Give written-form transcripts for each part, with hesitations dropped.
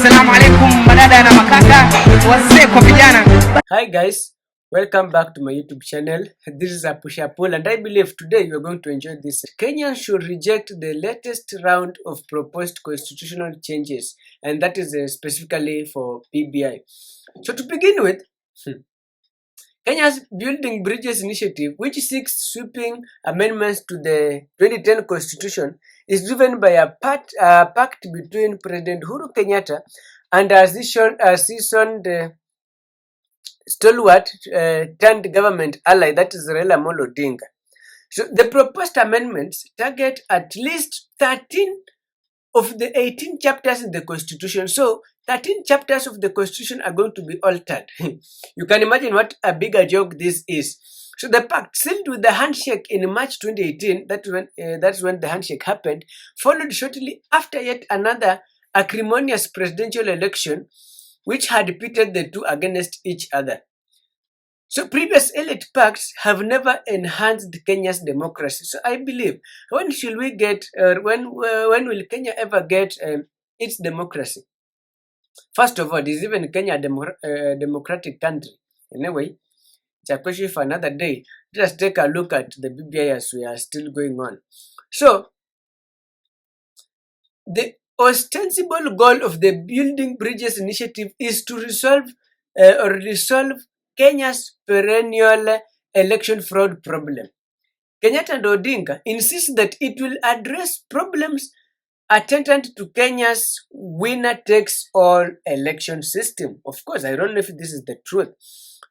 Assalamu alaikum madada na makaka, wazee kwa vijana. Hi guys, welcome back to my YouTube channel. This is a push poll and I believe today you are going to enjoy this. Kenyans should reject the latest round of proposed constitutional changes, and that is specifically for PBI. So to begin with, Kenya's Building Bridges initiative, which seeks sweeping amendments to the 2010 constitution, is driven by a pact between President Uhuru Kenyatta and a seasoned stalwart turned government ally, that is Raila Amolo Odinga. So the proposed amendments target at least 13 of the 18 chapters in the constitution. So 13 chapters of the constitution are going to be altered. You can imagine what a bigger joke this is. So the pact, sealed with the handshake in March 2018, that's when the handshake happened, followed shortly after yet another acrimonious presidential election, which had pitted the two against each other. So previous elite pacts have never enhanced Kenya's democracy. So I believe, when should we get, when will Kenya ever get its democracy? First of all, is even Kenya a democratic country? Anyway, it's a question for another day. Let us take a look at the BBI as we are still going on. So, the ostensible goal of the Building Bridges initiative is to resolve Kenya's perennial election fraud problem. Kenyatta and Odinga insist that it will address problems attendant to Kenya's winner-takes-all election system. Of course, I don't know if this is the truth.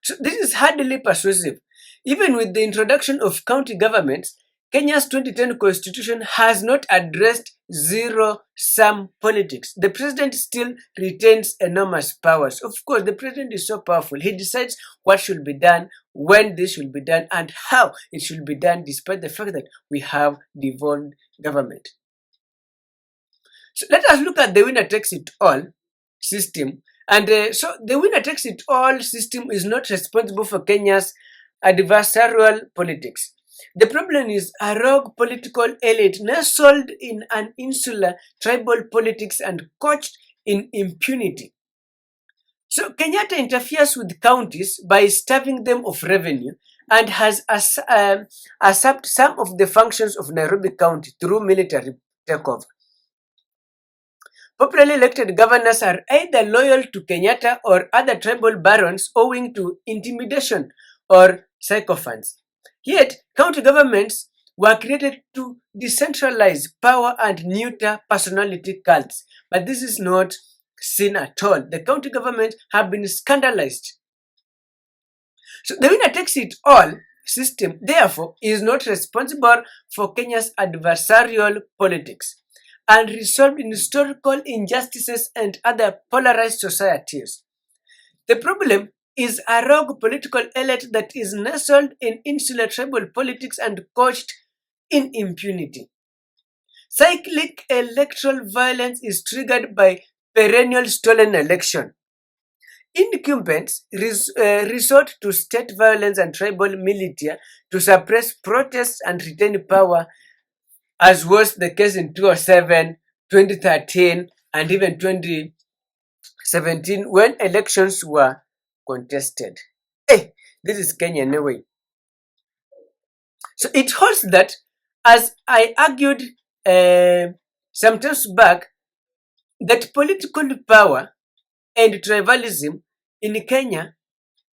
So this is hardly persuasive. Even with the introduction of county governments, Kenya's 2010 constitution has not addressed zero-sum politics. The president still retains enormous powers. Of course, the president is so powerful. He decides what should be done, when this should be done, and how it should be done, despite the fact that we have devolved government. So let us look at the winner-takes-it-all system. And so the winner-takes-it-all system is not responsible for Kenya's adversarial politics. The problem is a rogue political elite nestled in an insular tribal politics and coached in impunity. So Kenyatta interferes with counties by starving them of revenue and has usurped some of the functions of Nairobi County through military takeover. Popularly elected governors are either loyal to Kenyatta or other tribal barons owing to intimidation or sycophants. Yet, county governments were created to decentralize power and neuter personality cults. But this is not seen at all. The county governments have been scandalized. So the winner-takes-it-all system, therefore, is not responsible for Kenya's adversarial politics and resolved in historical injustices and other polarized societies. The problem is a rogue political elite that is nestled in insular tribal politics and coached in impunity. Cyclic electoral violence is triggered by perennial stolen election. Incumbents resort to state violence and tribal militia to suppress protests and retain power, as was the case in 2007, 2013, and even 2017 when elections were contested. Hey, this is Kenya anyway. So it holds that, as I argued some times back, that political power and tribalism in Kenya,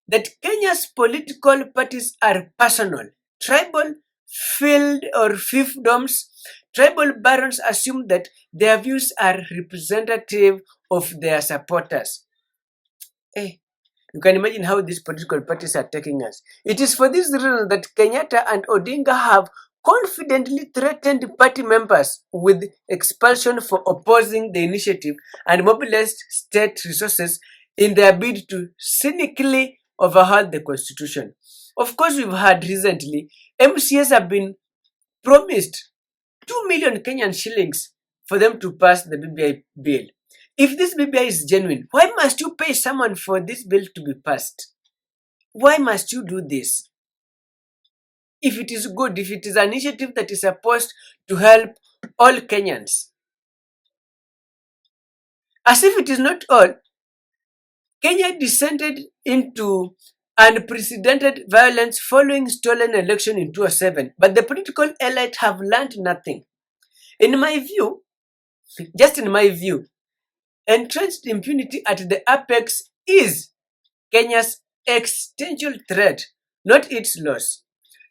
that Kenya's political parties are personal, tribal, field or fiefdoms. Tribal barons assume that their views are representative of their supporters. Hey, you can imagine how these political parties are taking us. It is for this reason that Kenyatta and Odinga have confidently threatened party members with expulsion for opposing the initiative and mobilized state resources in their bid to cynically overhaul the constitution. Of course, we've heard recently MCAs have been promised 2 million Kenyan shillings for them to pass the BBI bill. If this BBI is genuine, why must you pay someone for this bill to be passed? Why must you do this? If it is good, if it is an initiative that is supposed to help all Kenyans. As if it is not all, Kenya descended into unprecedented violence following stolen election in 2007, but the political elite have learned nothing. In my view, just in my view, entrenched impunity at the apex is Kenya's existential threat, not its loss.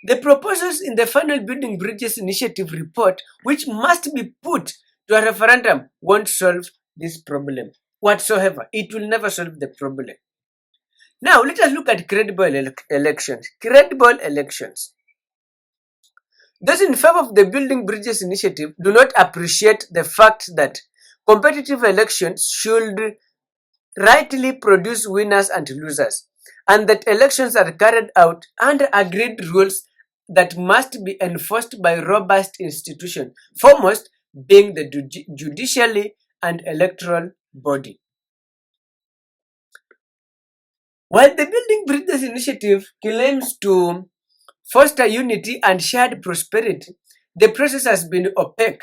The proposals in the final Building Bridges Initiative report, which must be put to a referendum, won't solve this problem whatsoever. It will never solve the problem. Now, let us look at credible elections. Credible elections. Those in favor of the Building Bridges Initiative do not appreciate the fact that competitive elections should rightly produce winners and losers, and that elections are carried out under agreed rules that must be enforced by robust institutions, foremost being the judiciary and electoral body. While the Building Bridges Initiative claims to foster unity and shared prosperity, the process has been opaque,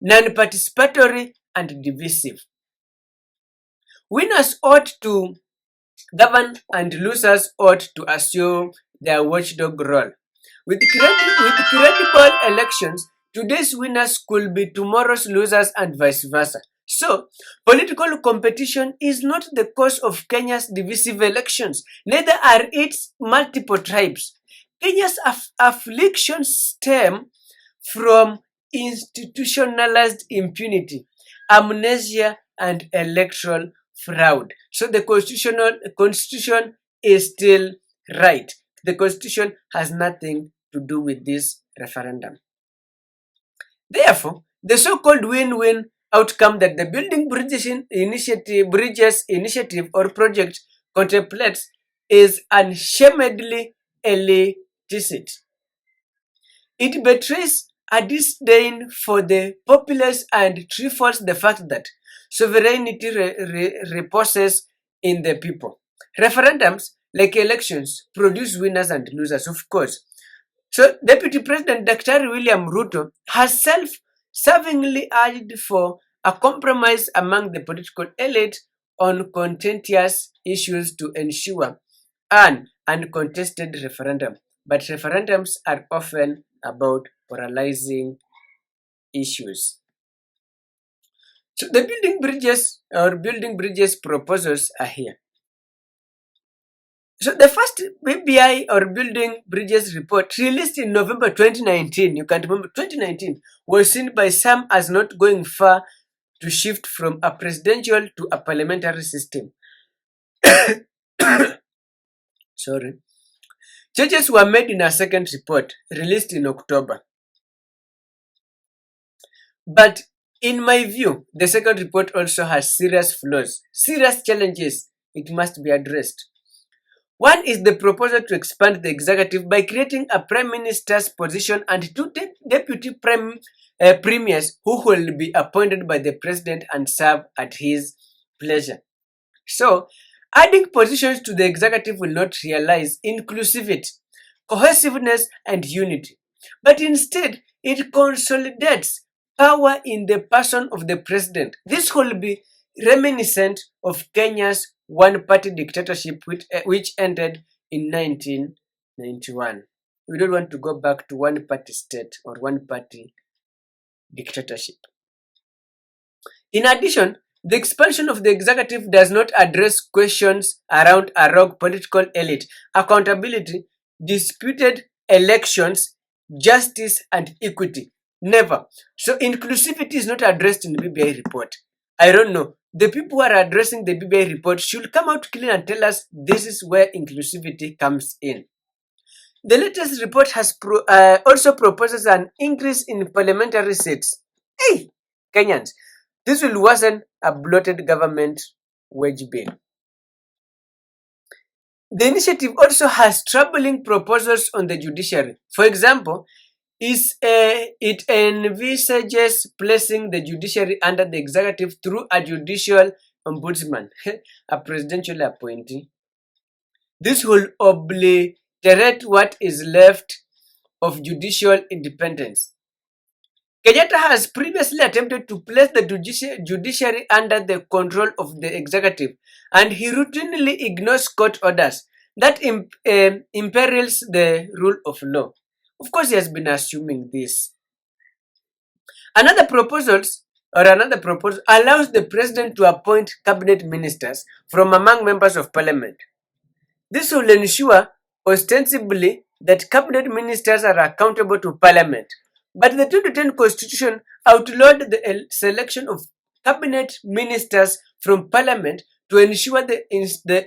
non-participatory, and divisive. Winners ought to govern and losers ought to assume their watchdog role. With credible elections, today's winners could be tomorrow's losers and vice versa. So, political competition is not the cause of Kenya's divisive elections, neither are its multiple tribes. Kenya's afflictions stem from institutionalized impunity, amnesia, and electoral fraud. So the constitution is still right. The constitution has nothing to do with this referendum. Therefore, the so-called win-win outcome that the Building Bridges Initiative or project contemplates is unshamedly elitist. It betrays a disdain for the populace and trifles the fact that sovereignty reposes in the people. Referendums, like elections, produce winners and losers, of course. So, Deputy President Dr. William Ruto has self-servingly urged for a compromise among the political elite on contentious issues to ensure an uncontested referendum. But referendums are often about polarizing issues. So the building bridges proposals are here. So the first BBI or Building Bridges report released in November 2019, you can remember 2019, was seen by some as not going far to shift from a presidential to a parliamentary system. Sorry. Changes were made in a second report released in October. But in my view, the second report also has serious flaws, serious challenges it must be addressed. One is the proposal to expand the executive by creating a prime minister's position and two deputy premiers who will be appointed by the president and serve at his pleasure. So, adding positions to the executive will not realize inclusivity, cohesiveness, and unity, but instead it consolidates power in the person of the president. This will be reminiscent of Kenya's one-party dictatorship which ended in 1991. We don't want to go back to one-party state or one-party dictatorship. In addition, the expansion of the executive does not address questions around a rogue political elite, accountability, disputed elections, justice, and equity. Never. So inclusivity is not addressed in the BBI report. I don't know. The people who are addressing the BBI report should come out clean and tell us this is where inclusivity comes in. The latest report has also proposes an increase in parliamentary seats. Hey, Kenyans, this will worsen a bloated government wage bill. The initiative also has troubling proposals on the judiciary. For example, it envisages placing the judiciary under the executive through a judicial ombudsman, a presidential appointee. This will obliterate what is left of judicial independence. Kenyatta has previously attempted to place the judiciary under the control of the executive, and he routinely ignores court orders that imperils the rule of law. Of course, he has been assuming this. Another proposal allows the president to appoint cabinet ministers from among members of parliament. This will ensure, ostensibly, that cabinet ministers are accountable to parliament. But the 2010 constitution outlawed the selection of cabinet ministers from parliament to ensure the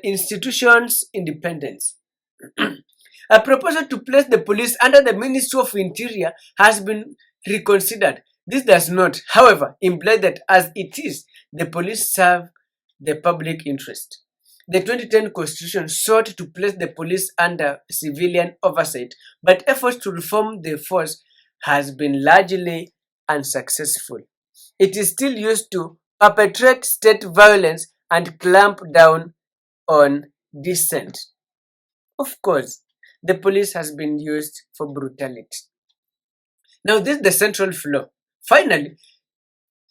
institution's independence. A proposal to place the police under the Ministry of Interior has been reconsidered. This does not, however, imply that as it is, the police serve the public interest. The 2010 constitution sought to place the police under civilian oversight, but efforts to reform the force has been largely unsuccessful. It is still used to perpetrate state violence and clamp down on dissent. Of course, the police has been used for brutality. Now, this is the central flaw. Finally,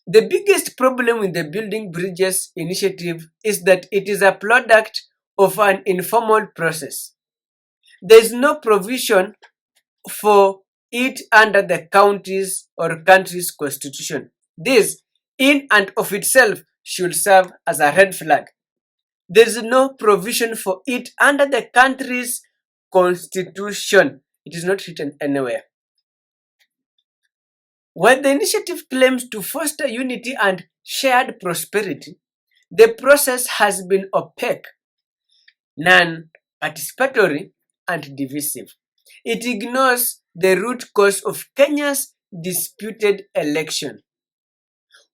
the biggest problem with the Building Bridges initiative is that it is a product of an informal process. There is no provision for it under the county's or country's constitution. This, in and of itself, should serve as a red flag. There is no provision for it under the country's constitution. It is not written anywhere. While the initiative claims to foster unity and shared prosperity, the process has been opaque, non-participatory, and divisive. It ignores the root cause of Kenya's disputed election,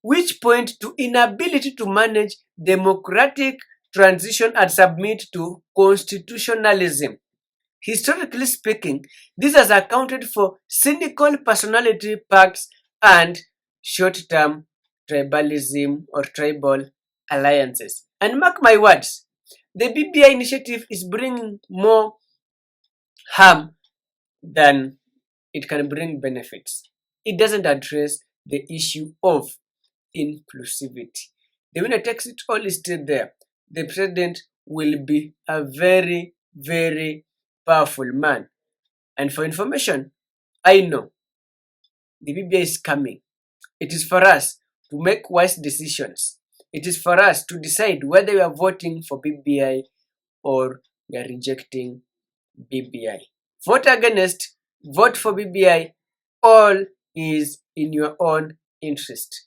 which point to inability to manage democratic transition and submit to constitutionalism. Historically speaking, this has accounted for cynical personality pacts and short-term tribalism or tribal alliances. And mark my words, the BBI initiative is bringing more harm than it can bring benefits. It doesn't address the issue of inclusivity. The winner takes it all is still there. The president will be a very, very powerful man. And for information, I know the BBI is coming. It is for us to make wise decisions. It is for us to decide whether we are voting for BBI or we are rejecting BBI. Vote against, vote for BBI, all is in your own interest.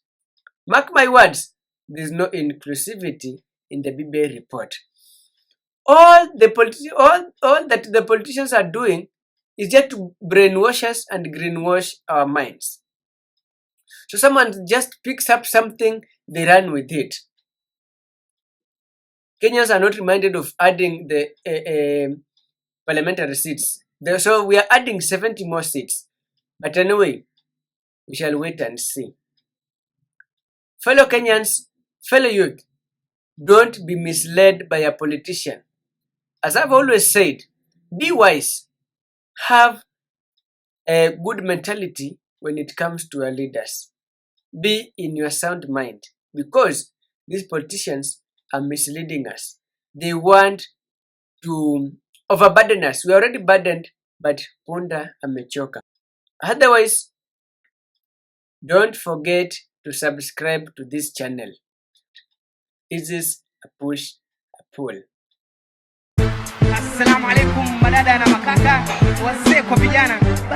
Mark my words, there is no inclusivity in the BBI report. All that the politicians are doing is just to brainwash us and greenwash our minds. So someone just picks up something, they run with it. Kenyans are not reminded of adding the parliamentary seats. So we are adding 70 more seats. But anyway, we shall wait and see. Fellow Kenyans, fellow youth, don't be misled by a politician. As I've always said, be wise. Have a good mentality when it comes to our leaders. Be in your sound mind, because these politicians are misleading us. They want to overburden us. We are already burdened, but punda amechoka. Otherwise, don't forget to subscribe to this channel. This is a push, a pull. Assalamu alaikum madada na makaka, wazee kwa vijana.